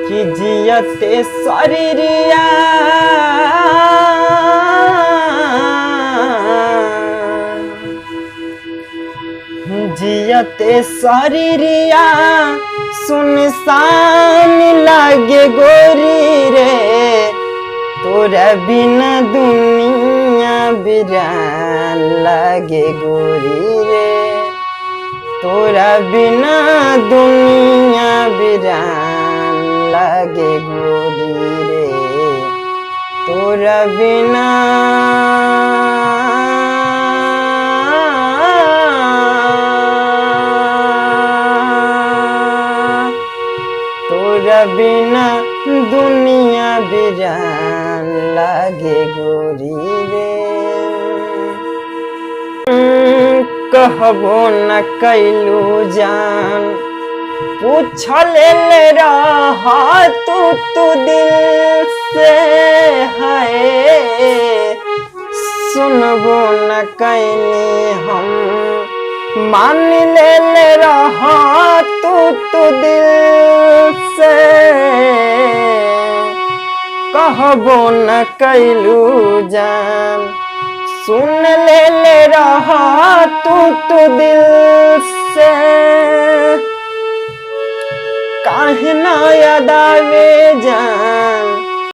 कि जियते शरीरिया जियते शरीरिया सुनसान लागे गोरी रे, तोरा बिना दुनिया बिरान लागे गोरी रे, तोरा बिना दुनिया बिरान लागे गोरी रे, तोरा बिना तोरा बिना दुनिया बिरान लागे गोरी रे। कहबो न कैलू जान पूछले रह तू दिल से है, सुनबो न कैली हम मान ले रह तू दिल से, कहबो न कैलू जान सुन ले रह तू दिल से, काहे ना याद आवे जान